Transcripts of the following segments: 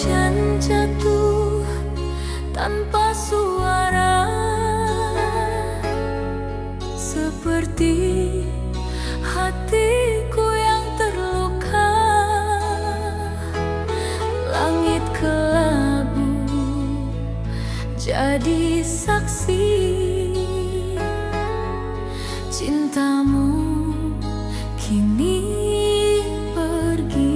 Hujan jatuh tanpa suara, seperti hatiku yang terluka. Langit kelabu jadi saksi cintamu kini pergi.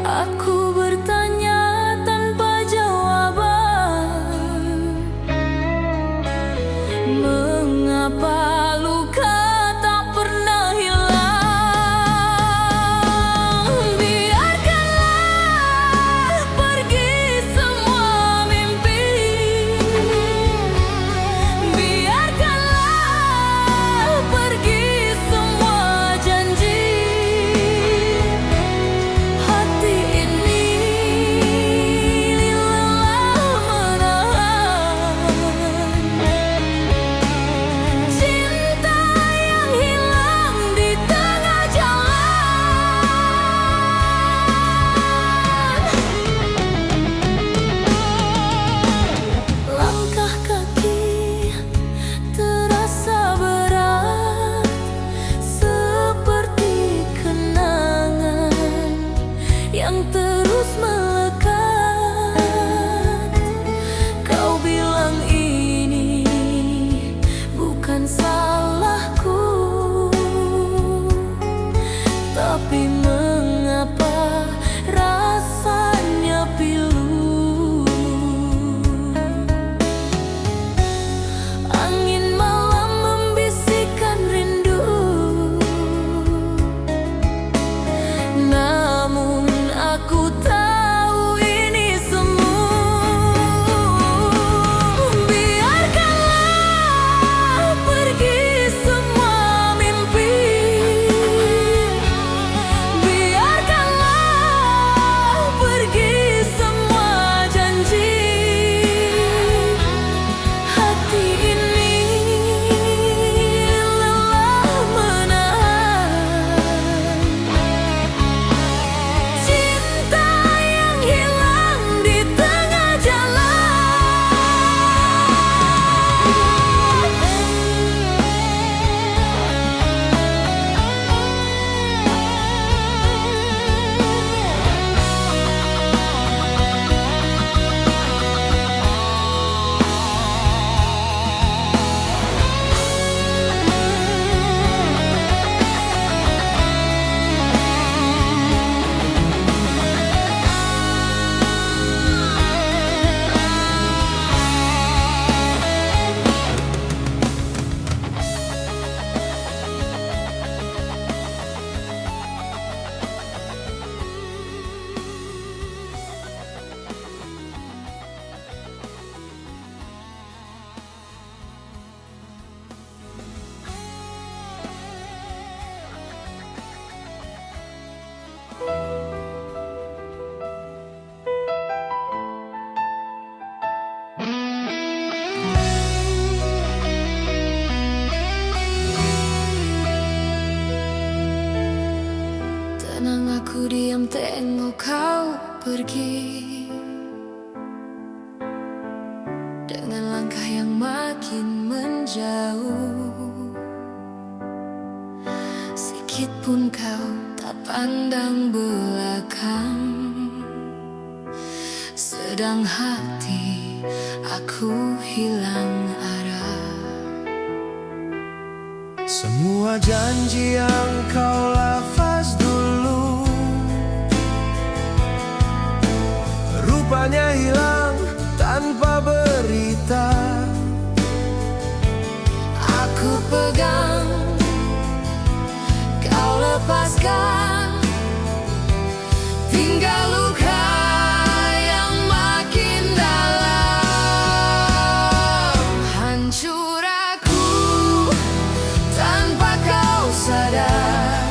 Aku bertanya tanpa jawaban, mengapa luka tak pernah hilang? Biarkanlah pergi semua mimpi, biarkanlah pergi semua janji. Hati ini lelah menahan cinta yang hilang di tengah jalan. Langkah kaki terasa berat, seperti kenangan yang terus melekat. Kau bilang ini bukan salahku, tapi mengapa rasanya pilu? Angin malam membisikkan rindu, namun aku tahu ini semu. Biarkanlah pergi semua mimpi, biarkanlah pergi semua janji. Hati ini lelah menahan cinta yang hilang di tengah tenang. Aku diam tengok kau pergi dengan langkah yang makin menjauh. Sikit pun kau tak pandang belakang, sedang hati aku hilang arah. Semua janji yang kau lafaz dulu rupanya hilang tanpa berita. Aku pegang, kau lepaskan, tinggal luka yang makin dalam. Hancur aku tanpa kau sadar,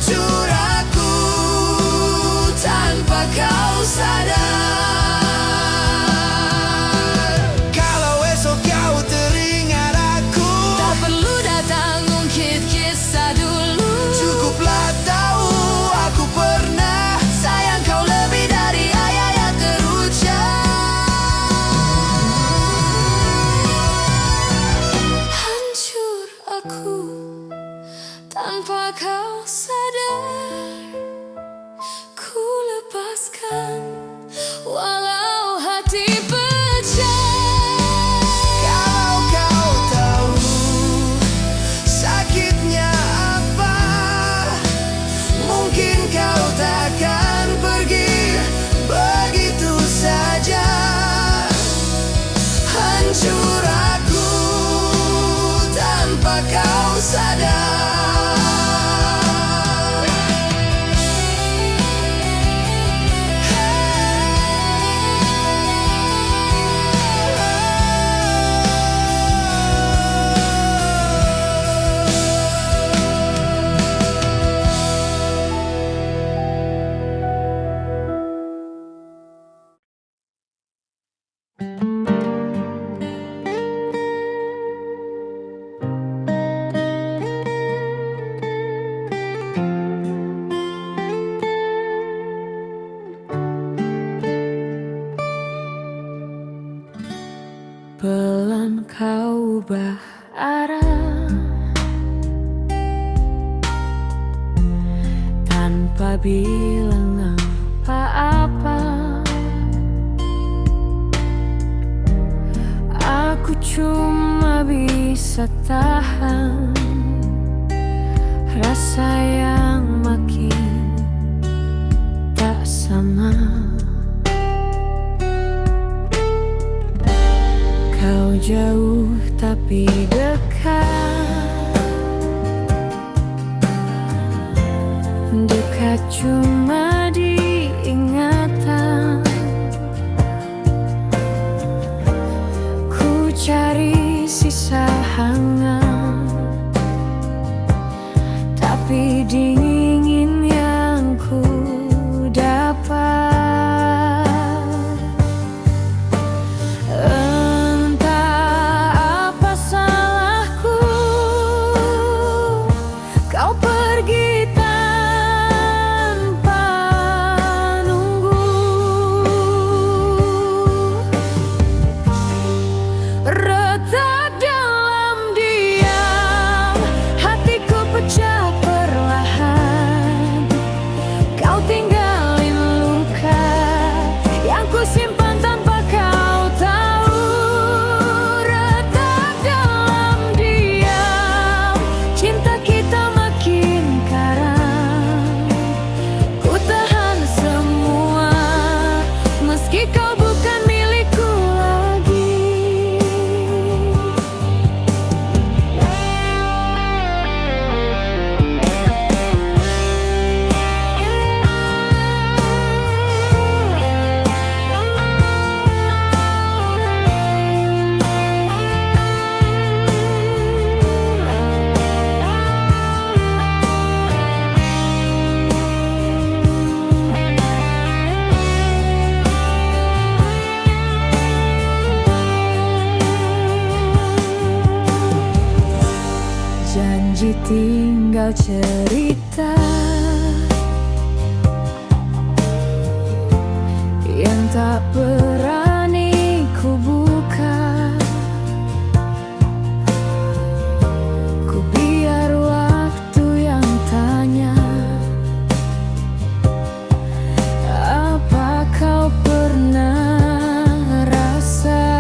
hancur aku tanpa kau sadar. Kalau esok kau teringat aku, tak perlu datang ungkit kisah dulu. cukuplah tahu aku pernah sayang kau lebih dari ayat yang terucap. Hancur aku tanpa kau sadar. Ku lepaskan walau hati pecah. Kalau kau tahu sakitnya apa, mungkin kau takkan pergi begitu saja. Hancur aku tanpa kau sadar. Pelan kau ubah arah tanpa bilang apa-apa. Aku cuma bisa tahan rasa yang makin tak sama. Kau jauh tapi dekat, dekat cuma di ingatan. Ku cari sisa hangat, tapi dingin yang ku dapat. Janji tinggal cerita yang tak berani ku buka. Ku biar waktu yang tanya, apa kau pernah rasa?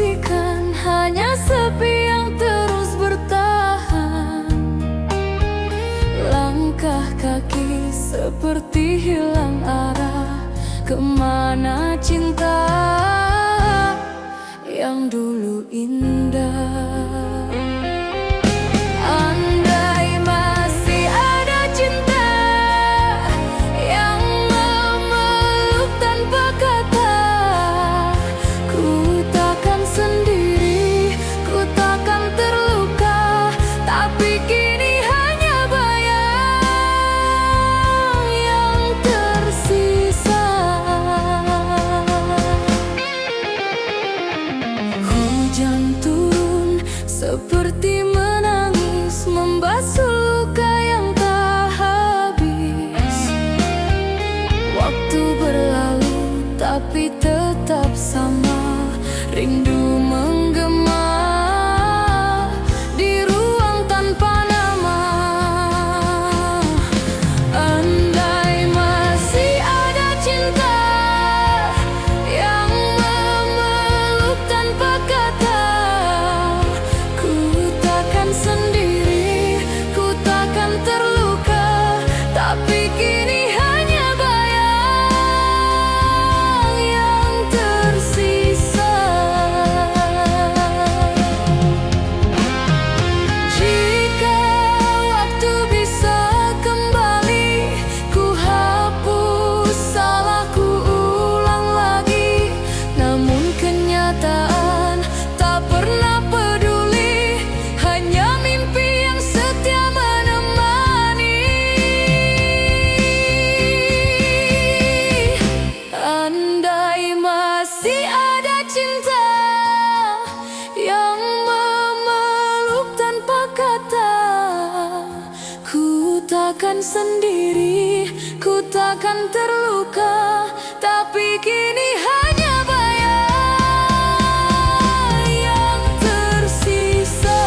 saksikan hanya sepi yang terus bertahan. Langkah kaki seperti hilang arah, kemana cinta yang dulu indah. Andai masih ada cinta yang memeluk tanpa kata, ku takkan sendiri, ku takkan terluka. Tapi kini hanya bayang yang tersisa. Hujan turun seperti menangis, membasuh luka yang tak habis. Waktu berlalu tapi tetap sama, rindu menggema di ruang tanpa nama. Andai masih ada cinta yang memeluk tanpa kata, ku takkan sendiri, ku takkan terluka. Tapi kini hanya bayang yang tersisa. Jika waktu bisa kembali, ku hapus salahku ulang lagi. Namun kenyataan tak pernah peduli, hanya mimpi yang setia menemani. Andai masih ada cinta yang memeluk tanpa kata, ku takkan sendiri, ku takkan terluka. Tapi kini hanya bayang yang tersisa.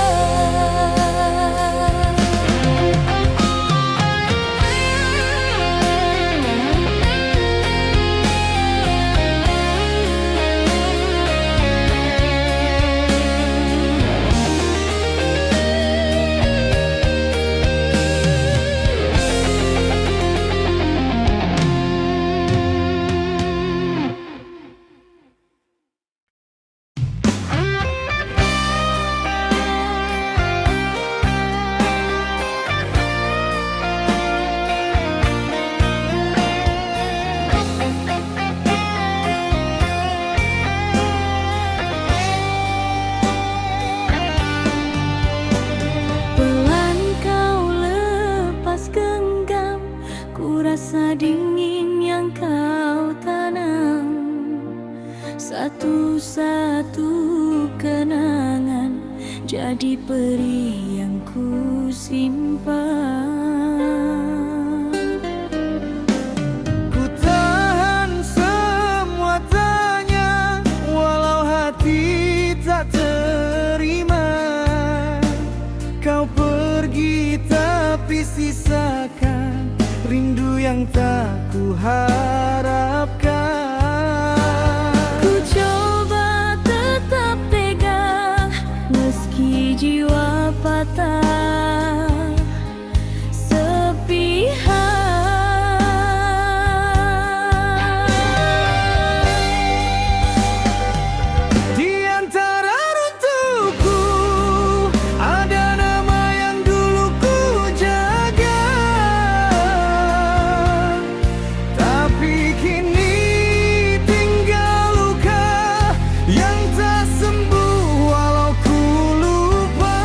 Pelan kau lepas genggam, ku rasa dingin yang kau tanam. Satu-satu kenangan jadi perih yang ku simpan. Ku tahan semua tanya, walau hati tak terima. Kau pergi tapi sisakan rindu yang tak ku harapkan. Ku coba tetap tegar meski jiwa patah sepihak. Di antara runtuhku ada nama yang dulu ku jaga, tapi kini tinggal luka yang tak sembuh walau ku lupa.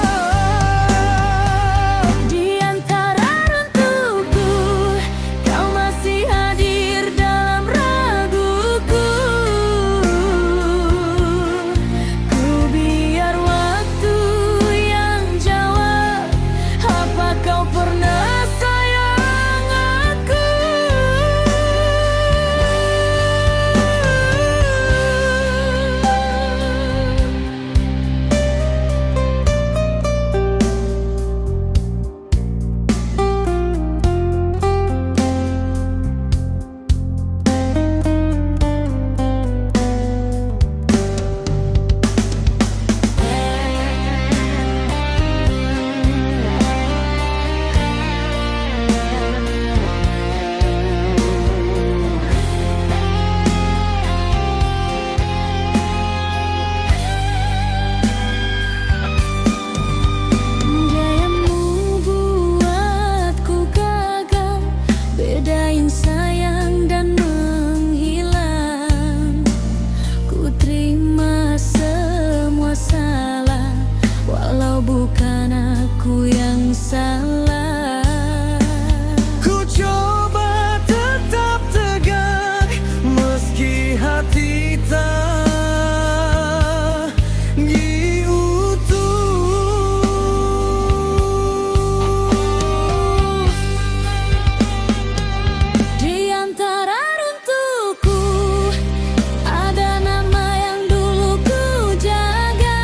bukan aku yang salah. Ku coba tetap tegak meski hati tak diutuh. Di antara runtuhku ada nama yang dulu ku jaga,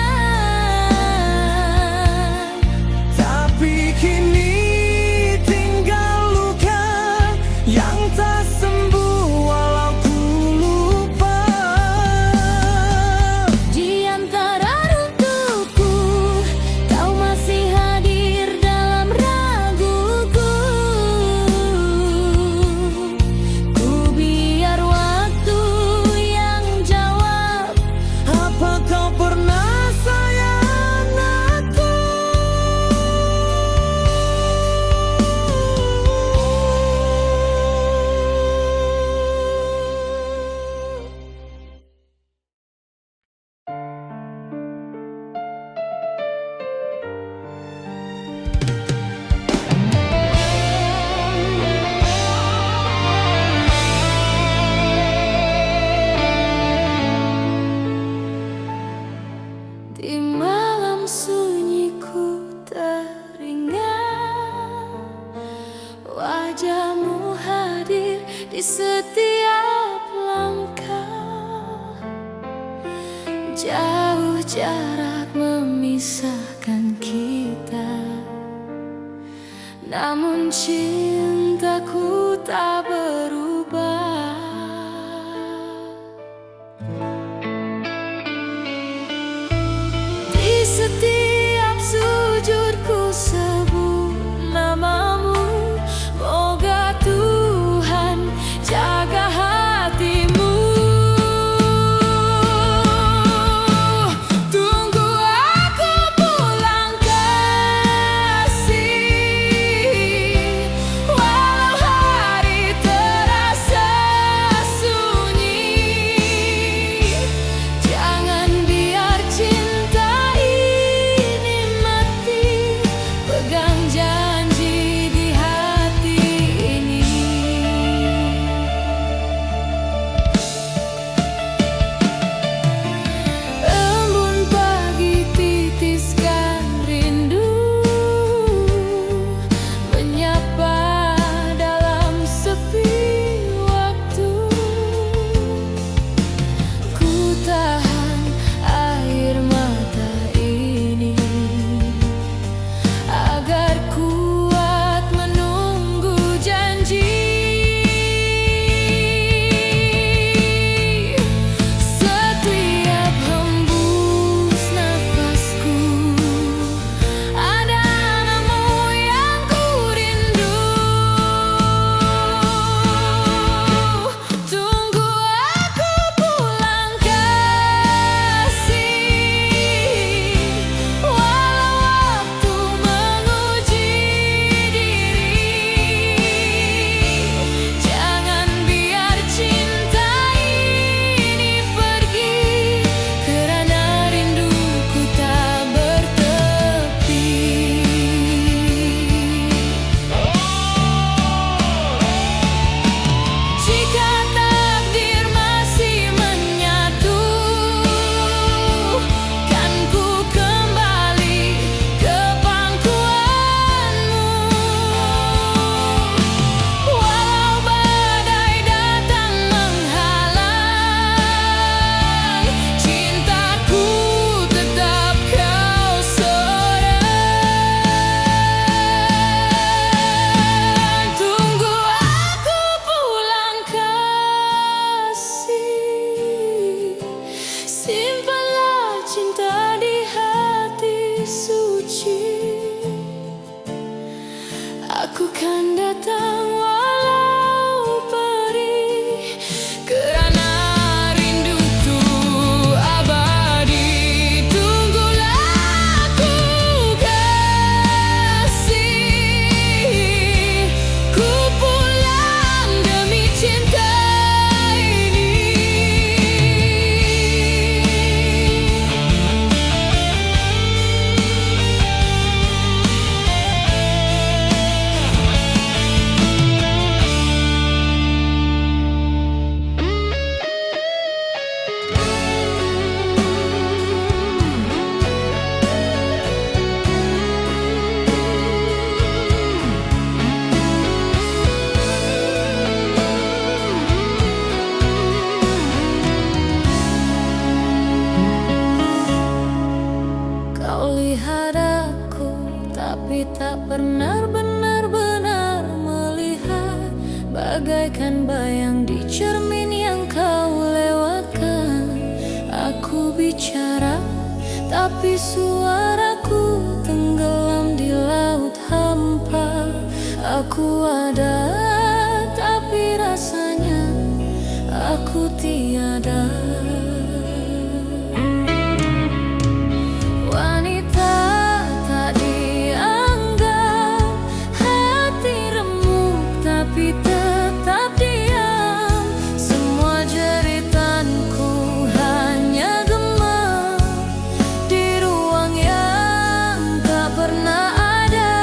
Tapi kini tinggal luka yang tak sembuh walau ku lupa. di antara runtuhku kau masih hadir dalam raguku. Ku biar waktu yang jawab Apa kau pernah sayang aku? Di malam sunyiku teringat wajahmu hadir di setiap langkah. Jauh jarak memisahkan kita, namun cintaku tak berubah. Di setiap sujudku sebut namamu. Moga Tuhan jaga hatimu. Tunggu aku pulang kasih, walau hari terasa sunyi. Jangan biar cinta ini mati, pegang janji di hati ini. Embun pagi titiskan rindu, menyapa dalam sepi waktu. Ku tahan air mata ini agar kuat menunggu janji. Setiap hembus nafasku ada namamu yang ku rindu. Tunggu aku pulang kasih, walau waktu menguji diri. Jangan biar cinta ini pergi, kerana rinduku tak bertepi. Jika takdir masih menyatu, kan ku kembali ke pangkuanmu. Walau badai datang menghalang, cintaku tetap kau sorang. Tunggu aku pulang kasih, simpanlah cinta di hati suci. Aku kan datang walau perih, kerana rinduku abadi. Tunggulah aku kasih, ku pulang demi cinta ini. melihat aku, tapi tak pernah benar-benar melihat. Bagaikan bayang di cermin yang kau lewatkan. Aku bicara, tapi suaraku tenggelam di laut hampa. Aku ada, tapi rasanya aku tiada. Wanita tak dianggap, hati remuk tapi tetap diam. Semua jeritanku hanya gema di ruang yang tak pernah ada.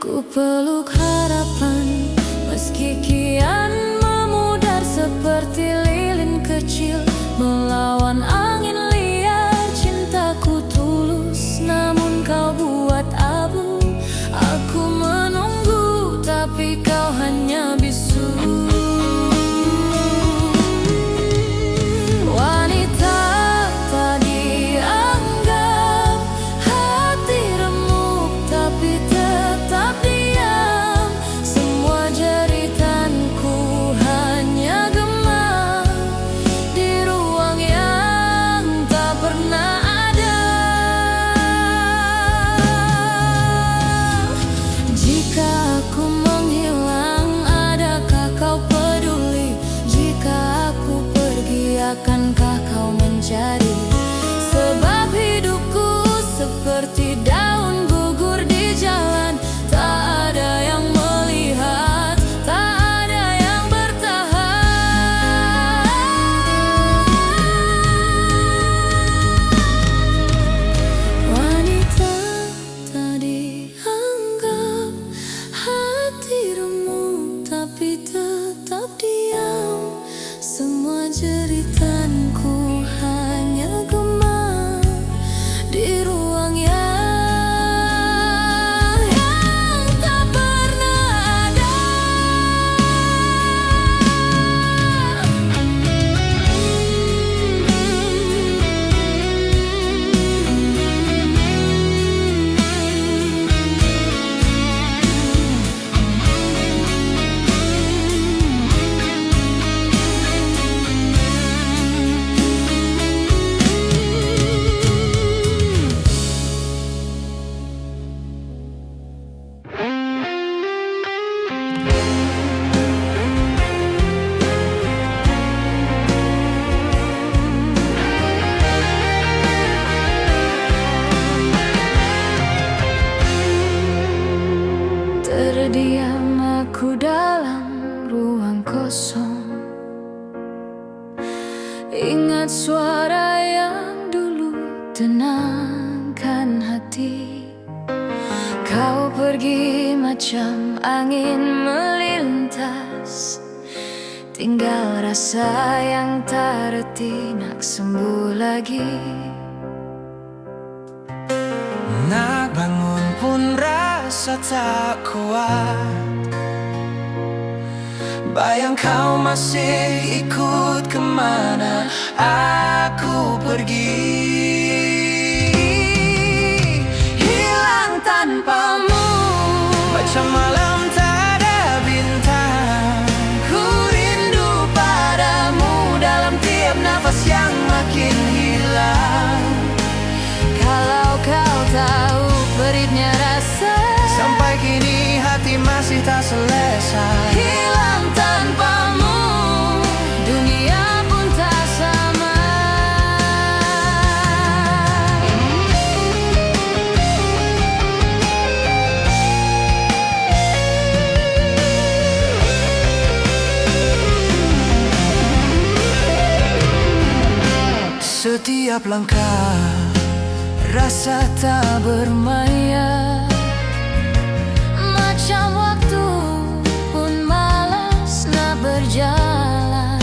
Ku peluk harapan, meski kian memudar seperti lilin kecil melawan angin liar. Cintaku tulus, namun kau buat abu. Aku menunggu, tapi kau hanya bisu. Wanita tak dianggap, hati remuk tapi tetap diam. Semua jeritanku hanya gema di ruang yang tak pernah ada. Jika aku menghilang, adakah kau peduli? Jika aku pergi, akankah kau mencari? Sebab hidupku seperti daun gugur di jalan. Tak ada yang melihat, tak ada yang bertahan. Wanita tak dianggap, hati remuk tapi tetap diam. Semua jeritanku hanya gema di ruang yang tak pernah ada. Terdiam aku dalam ruang kosong, ingat suara yang dulu tenangkan hati. Kau pergi macam angin melintas, tinggal rasa yang tak reti nak sembuh lagi. Nak bangun pun rasa tak kuat. Bayang kau masih ikut kemana aku pergi. Hilang tanpamu, macam malam tak ada bintang. Ku rindu padamu dalam tiap nafas yang makin hilang. Kalau kau tahu peritnya rasa, Sampai kini hati masih tak selesai. hilang tanpamu, dunia pun tak sama. Setiap langkah rasa tak bermaya. Macam waktu pun malas nak berjalan.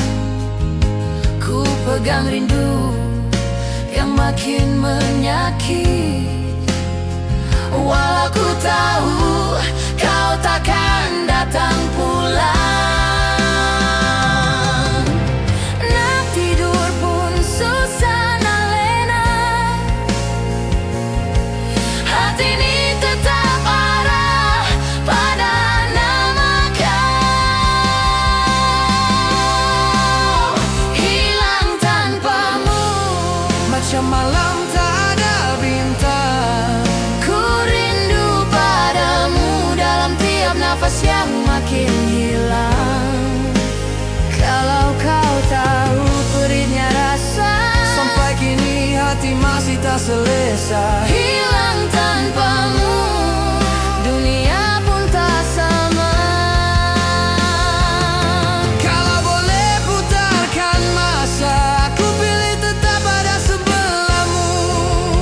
Ku pegang rindu yang makin menyakit. Walau ku tahu kau takkan datang pulang. Nak tidur hati masih tak selesai. Hilang tanpamu, dunia pun tak sama. Kalau boleh putarkan masa, aku pilih tetap ada sebelahmu.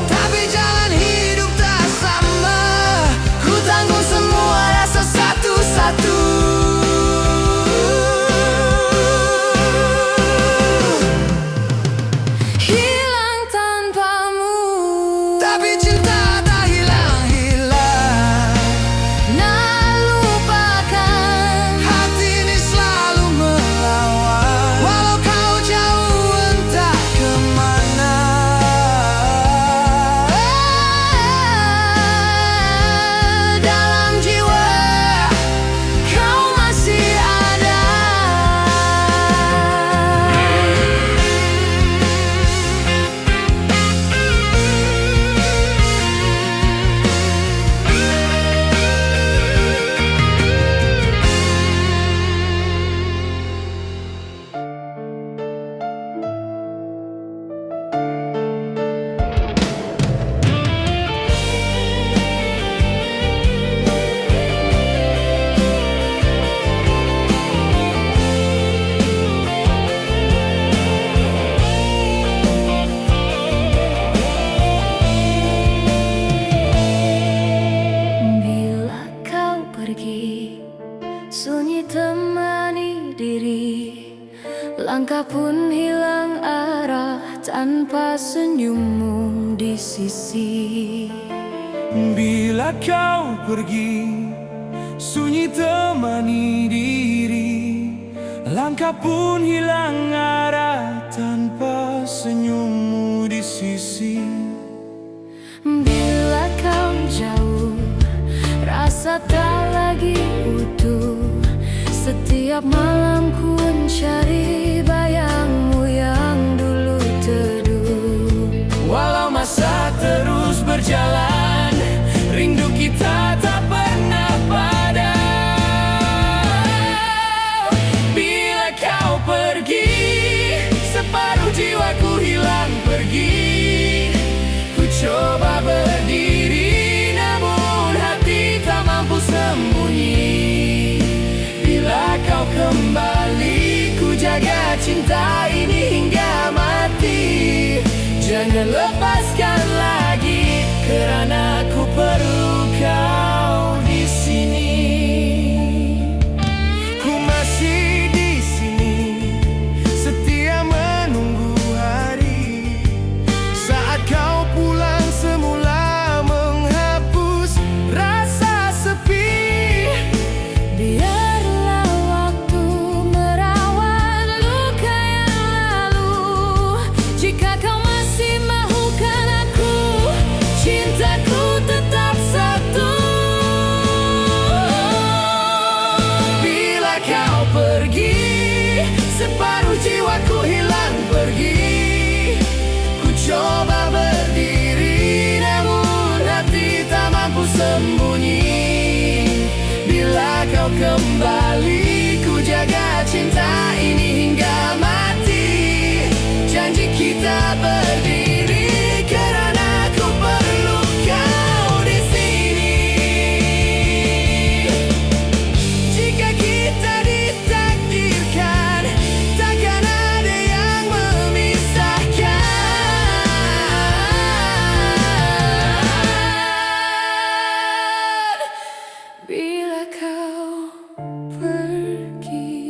Tapi jalan hidup tak sama, ku tanggung semua rasa satu-satu. Hilang tanpamu, Tapi cinta tak hilang-hilang. nak lupakan. Hati ini selalu melawan, walau kau jauh entah kemana. Dalam jiwa kau masih ada. Bila kau pergi, sunyi temani diri. Langkah pun hilang arah tanpa senyummu di sisi. Bila kau pergi, sunyi temani diri. Langkah pun hilang arah tanpa senyummu di sisi. Bila kau jauh, rasa tak lagi utuh. Setiap malam ku mencari bayangmu yang dulu teduh. Walau masa terus berjalan, rindu kita tak pernah padam. Bila kau pergi, separuh jiwaku hilang pergi. Ku coba berdiri, namun hati tak mampu sembunyi. Bila kau kembali, ku jaga cinta ini hingga mati. Jangan lepaskan lagi, kerana ku perlu kau di sini. Ku masih di sini, setia menunggu hari saat kau pulang semula menghapus rasa sepi. Biarlah waktu merawat luka yang lalu. Jika kau masih mahukan aku, cintaku tetap satu. Bila kau pergi, separuh jiwaku hilang pergi. Ku coba berdiri, namun hati tak mampu sembunyi. Bila kau kembali, ku jaga cinta ini hingga mati. Janji kita berdiri, kerana ku perlu kau di sini. Jika kita ditakdirkan, takkan ada yang memisahkan. Bila kau pergi.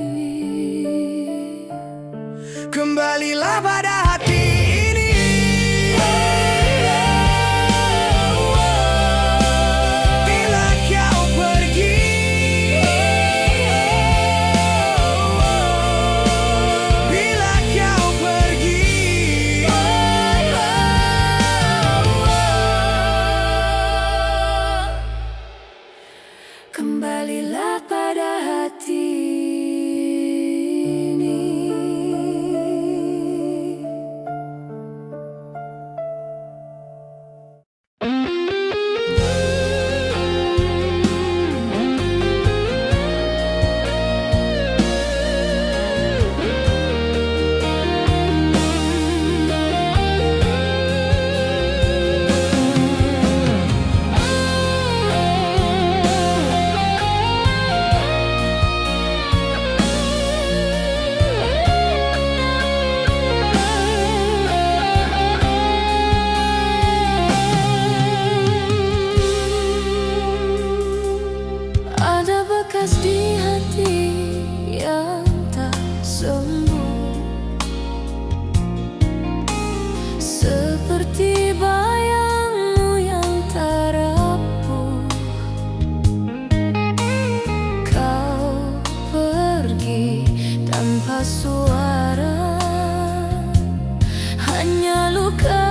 hanya luka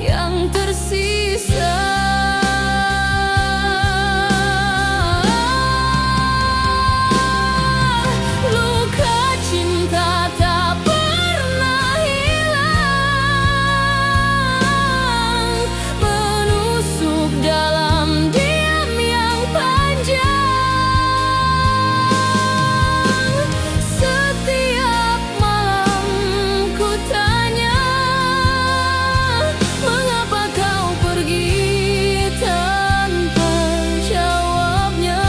yang tersisa. Luka cinta tak pernah hilang, menusuk dalam diam yang panjang. Setiap malam ku tanya, mengapa kau pergi tanpa jawabnya.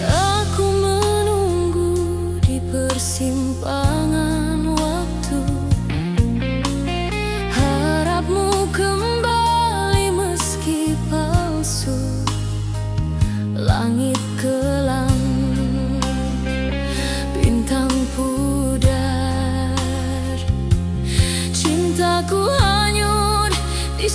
Aku menunggu di persimpangan waktu, harapmu kembali meski palsu. Langit kelam, bintang pudar, cintaku hanyut di